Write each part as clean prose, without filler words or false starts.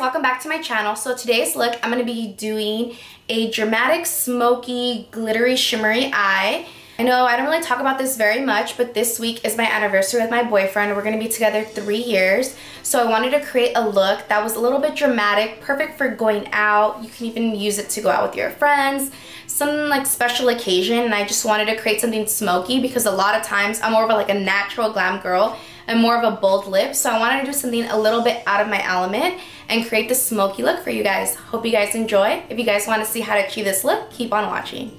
welcome back to my channel. So today's look, I'm going to be doing a dramatic, smoky, glittery, shimmery eye. I know I don't really talk about this very much, but this week is my anniversary with my boyfriend. We're going to be together 3 years. So I wanted to create a look that was a little bit dramatic, perfect for going out. You can even use it to go out with your friends, some like special occasion. And I just wanted to create something smoky because a lot of times I'm more of like a natural glam girl and more of a bold lip. So I wanted to do something a little bit out of my element and create this smoky look for you guys. Hope you guys enjoy. If you guys want to see how to achieve this look, keep on watching.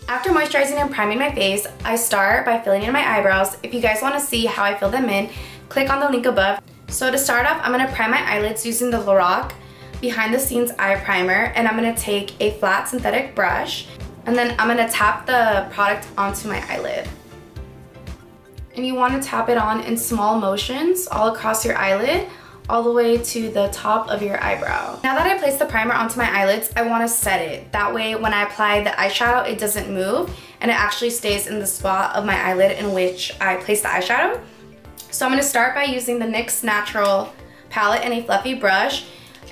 After moisturizing and priming my face, I start by filling in my eyebrows. If you guys want to see how I fill them in, click on the link above. So to start off, I'm going to prime my eyelids using the Lorac Behind the Scenes Eye Primer, and I'm going to take a flat synthetic brush, and then I'm going to tap the product onto my eyelid. And you want to tap it on in small motions all across your eyelid, all the way to the top of your eyebrow. Now that I placed the primer onto my eyelids, I want to set it. That way when I apply the eyeshadow, it doesn't move and it actually stays in the spot of my eyelid in which I placed the eyeshadow. So I'm going to start by using the NYX Natural Palette and a fluffy brush.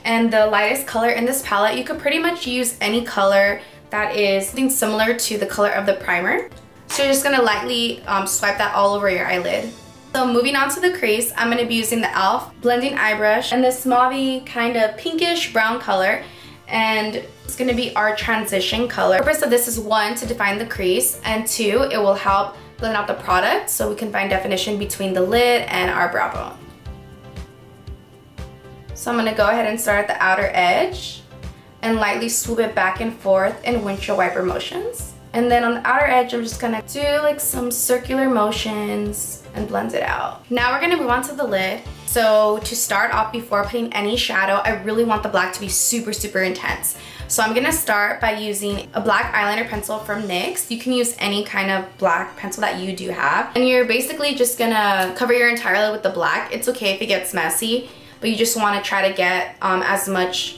And the lightest color in this palette, you could pretty much use any color that is something similar to the color of the primer. So you're just going to lightly swipe that all over your eyelid. So moving on to the crease, I'm going to be using the e.l.f. blending eye brush and this mauve kind of pinkish brown color, and it's going to be our transition color. The purpose of this is 1, to define the crease, and 2, it will help blend out the product so we can find definition between the lid and our brow bone. So I'm going to go ahead and start at the outer edge and lightly swoop it back and forth in windshield wiper motions. And then on the outer edge, I'm just gonna do like some circular motions and blend it out. Now we're gonna move on to the lid. So to start off, before putting any shadow, I really want the black to be super, super intense. So I'm gonna start by using a black eyeliner pencil from NYX. You can use any kind of black pencil that you do have. And you're basically just gonna cover your entire lid with the black. It's okay if it gets messy, but you just wanna try to get as much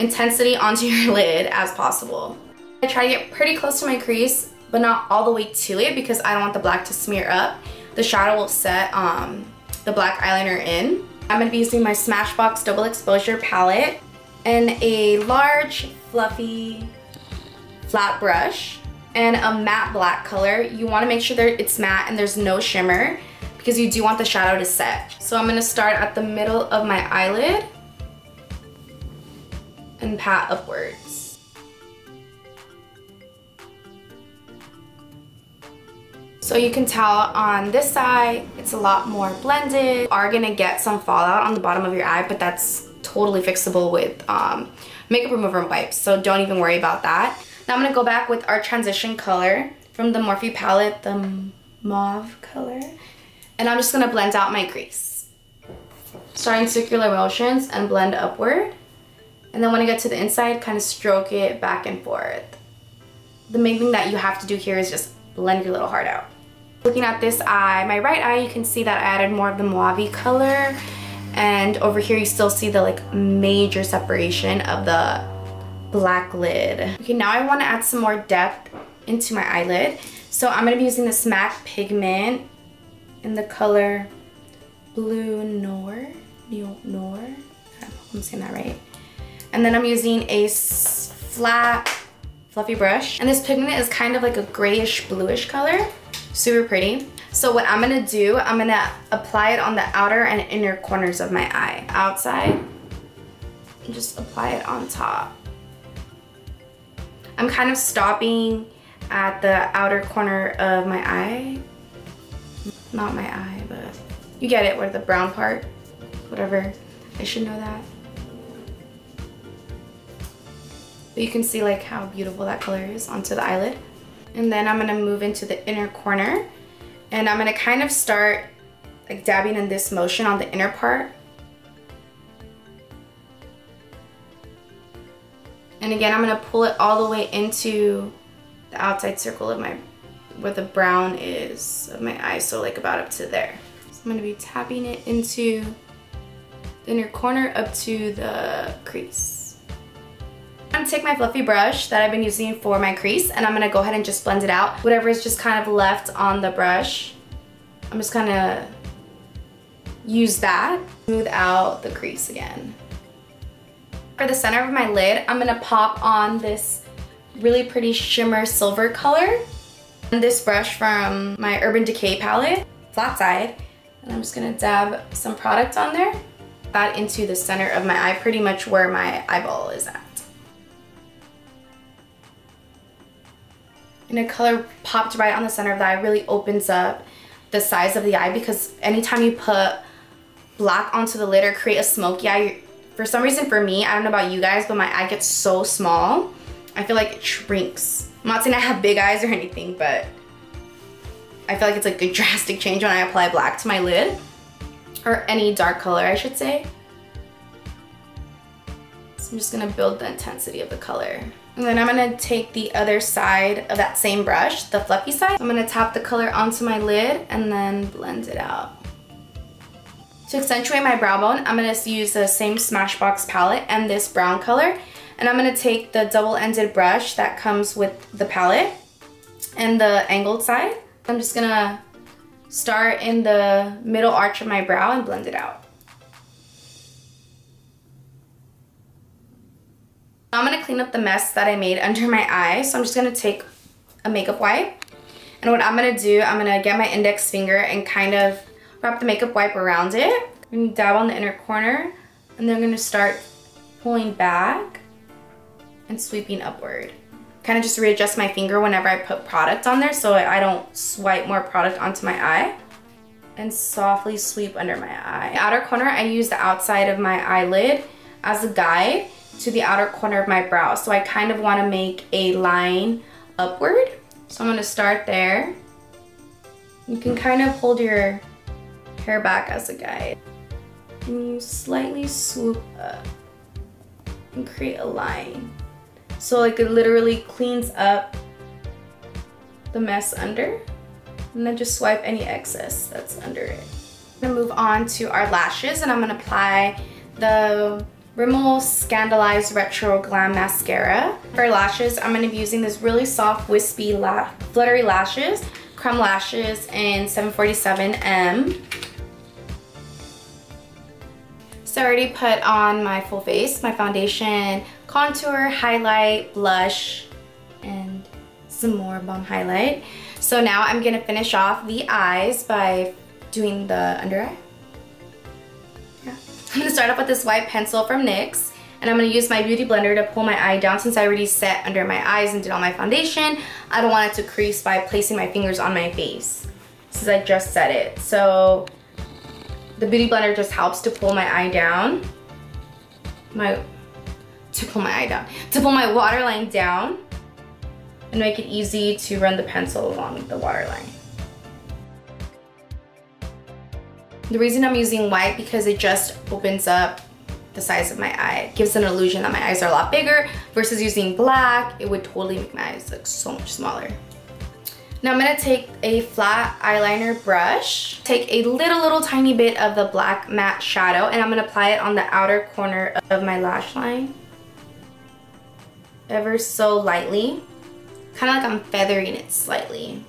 intensity onto your lid as possible. I try to get pretty close to my crease, but not all the way to it because I don't want the black to smear up. The shadow will set the black eyeliner in. I'm going to be using my Smashbox Double Exposure palette and a large, fluffy, flat brush and a matte black color. You want to make sure that it's matte and there's no shimmer because you do want the shadow to set. So I'm going to start at the middle of my eyelid and pat upwards. So you can tell on this side, it's a lot more blended. You are gonna get some fallout on the bottom of your eye, but that's totally fixable with makeup remover wipes, so don't even worry about that. Now I'm gonna go back with our transition color from the Morphe palette, the mauve color, and I'm just gonna blend out my crease. Starting circular motions and blend upward. And then when I get to the inside, kind of stroke it back and forth. The main thing that you have to do here is just blend your little heart out. Looking at this eye, my right eye, you can see that I added more of the mauve color, and over here you still see the like major separation of the black lid. Okay, now I want to add some more depth into my eyelid, so I'm going to be using the MAC pigment in the color Blue Noir. I hope I'm saying that right. And then I'm using a flat fluffy brush, and this pigment is kind of like a grayish bluish color. Super pretty. So what I'm gonna do, I'm gonna apply it on the outer and inner corners of my eye. Outside, and just apply it on top. I'm kind of stopping at the outer corner of my eye. Not my eye, but you get it, where the brown part, whatever. I should know that. But you can see like how beautiful that color is onto the eyelid. And then I'm going to move into the inner corner, and I'm going to kind of start like dabbing in this motion on the inner part. And again, I'm going to pull it all the way into the outside circle of where the brown is of my eye, so like about up to there. So I'm going to be tapping it into the inner corner up to the crease. I'm gonna take my fluffy brush that I've been using for my crease, and I'm gonna go ahead and just blend it out. Whatever is just kind of left on the brush, I'm just gonna use that, smooth out the crease again. For the center of my lid, I'm gonna pop on this really pretty shimmer silver color. And this brush from my Urban Decay palette, flat side. And I'm just gonna dab some product on there. That into the center of my eye, pretty much where my eyeball is at. And the color popped right on the center of the eye, really opens up the size of the eye, because anytime you put black onto the lid or create a smoky eye, for some reason for me, I don't know about you guys, but my eye gets so small. I feel like it shrinks. I'm not saying I have big eyes or anything, but I feel like it's like a drastic change when I apply black to my lid, or any dark color, I should say. So I'm just gonna build the intensity of the color. And then I'm gonna take the other side of that same brush, the fluffy side. I'm gonna tap the color onto my lid and then blend it out. To accentuate my brow bone, I'm gonna use the same Smashbox palette and this brown color. And I'm gonna take the double-ended brush that comes with the palette and the angled side. I'm just gonna start in the middle arch of my brow and blend it out. I'm gonna clean up the mess that I made under my eye. So I'm just gonna take a makeup wipe. And what I'm gonna do, I'm gonna get my index finger and kind of wrap the makeup wipe around it. I'm gonna dab on the inner corner, and then I'm gonna start pulling back and sweeping upward. Kind of just readjust my finger whenever I put product on there so I don't swipe more product onto my eye. And softly sweep under my eye. The outer corner, I use the outside of my eyelid as a guide to the outer corner of my brow. So I kind of want to make a line upward. So I'm going to start there. You can kind of hold your hair back as a guide. And you slightly swoop up and create a line. So like it literally cleans up the mess under, and then just swipe any excess that's under it. I'm gonna move on to our lashes, and I'm gonna apply the Rimmel Scandaleyes Retro Glam Mascara. For lashes, I'm gonna be using this really soft, wispy, fluttery lashes, Creme Lashes in 747M. So I already put on my full face, my foundation, contour, highlight, blush, and some more bomb highlight. So now I'm gonna finish off the eyes by doing the under eye. Yeah. I'm gonna start off with this white pencil from NYX, and I'm gonna use my beauty blender to pull my eye down since I already set under my eyes and did all my foundation. I don't want it to crease by placing my fingers on my face since I just set it. So the beauty blender just helps to pull my eye down. To pull my waterline down and make it easy to run the pencil along the waterline. The reason I'm using white because it just opens up the size of my eye. It gives an illusion that my eyes are a lot bigger versus using black. It would totally make my eyes look so much smaller. Now I'm gonna take a flat eyeliner brush, take a little tiny bit of the black matte shadow, and I'm gonna apply it on the outer corner of my lash line. Ever so lightly. Kind of like I'm feathering it slightly.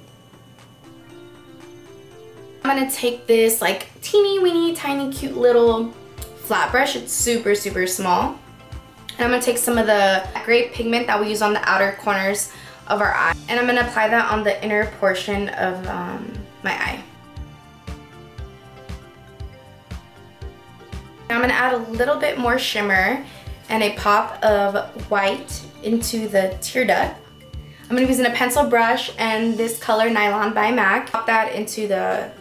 I'm gonna take this like teeny weeny tiny cute little flat brush. It's super small. And I'm gonna take some of the gray pigment that we use on the outer corners of our eye, and I'm gonna apply that on the inner portion of my eye. Now I'm gonna add a little bit more shimmer and a pop of white into the tear duct. I'm gonna be using a pencil brush and this color Nylon by MAC. Pop that into the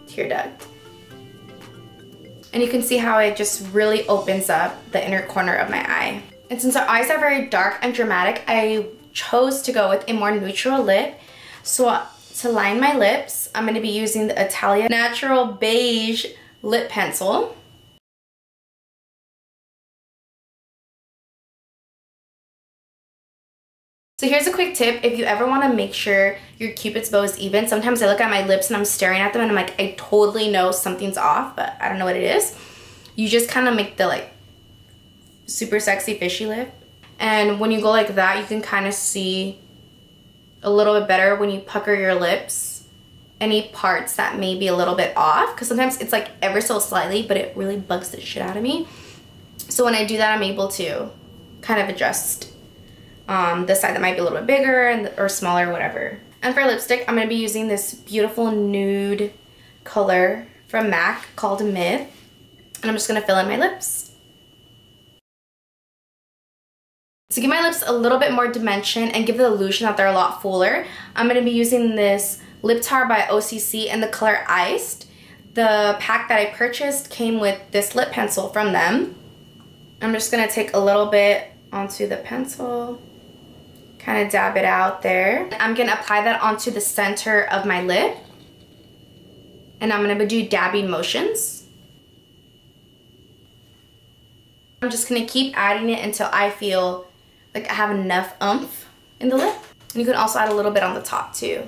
tear duct. And you can see how it just really opens up the inner corner of my eye. And since our eyes are very dark and dramatic, I chose to go with a more neutral lip. So to line my lips, I'm going to be using the Italia Natural Beige Lip Pencil. So here's a quick tip. If you ever want to make sure your Cupid's bow is even, sometimes I look at my lips and I'm staring at them and I'm like, I totally know something's off, but I don't know what it is. You just kind of make the like super sexy fishy lip. And when you go like that, you can kind of see a little bit better when you pucker your lips any parts that may be a little bit off, because sometimes it's like ever so slightly, but it really bugs the shit out of me. So when I do that, I'm able to kind of adjust the side that might be a little bit bigger or smaller, whatever. And for lipstick, I'm going to be using this beautiful nude color from MAC called Myth. And I'm just going to fill in my lips. To give my lips a little bit more dimension and give the illusion that they're a lot fuller, I'm going to be using this Lip Tar by OCC in the color Iced. The pack that I purchased came with this lip pencil from them. I'm just going to take a little bit onto the pencil, kind of dab it out there. I'm going to apply that onto the center of my lip. And I'm going to do dabbing motions. I'm just going to keep adding it until I feel like I have enough oomph in the lip. And you can also add a little bit on the top too.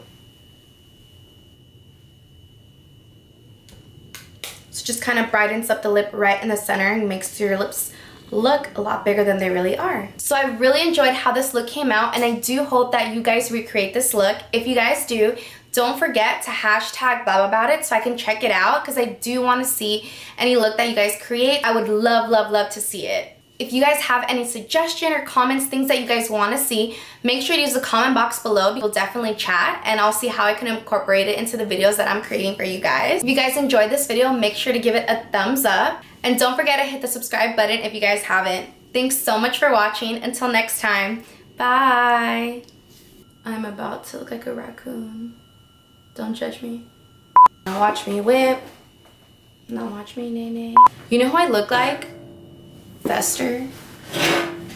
So just kind of brightens up the lip right in the center and makes your lips look a lot bigger than they really are. So I really enjoyed how this look came out, and I do hope that you guys recreate this look. If you guys do, don't forget to hashtag blab about it so I can check it out, because I do want to see any look that you guys create. I would love, love, love to see it. If you guys have any suggestion or comments, things that you guys want to see, make sure to use the comment box below. We'll definitely chat, and I'll see how I can incorporate it into the videos that I'm creating for you guys. If you guys enjoyed this video, make sure to give it a thumbs up. And don't forget to hit the subscribe button if you guys haven't. Thanks so much for watching. Until next time, bye. I'm about to look like a raccoon. Don't judge me. Now watch me whip. Now watch me nay-nay. You know who I look like? Fester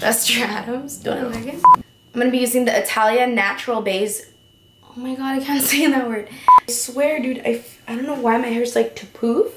Adams. Don't I like it? I'm gonna be using the Italia Natural Beige. Oh my god, I can't say that word. I swear, dude, I don't know why my hair's like to poof.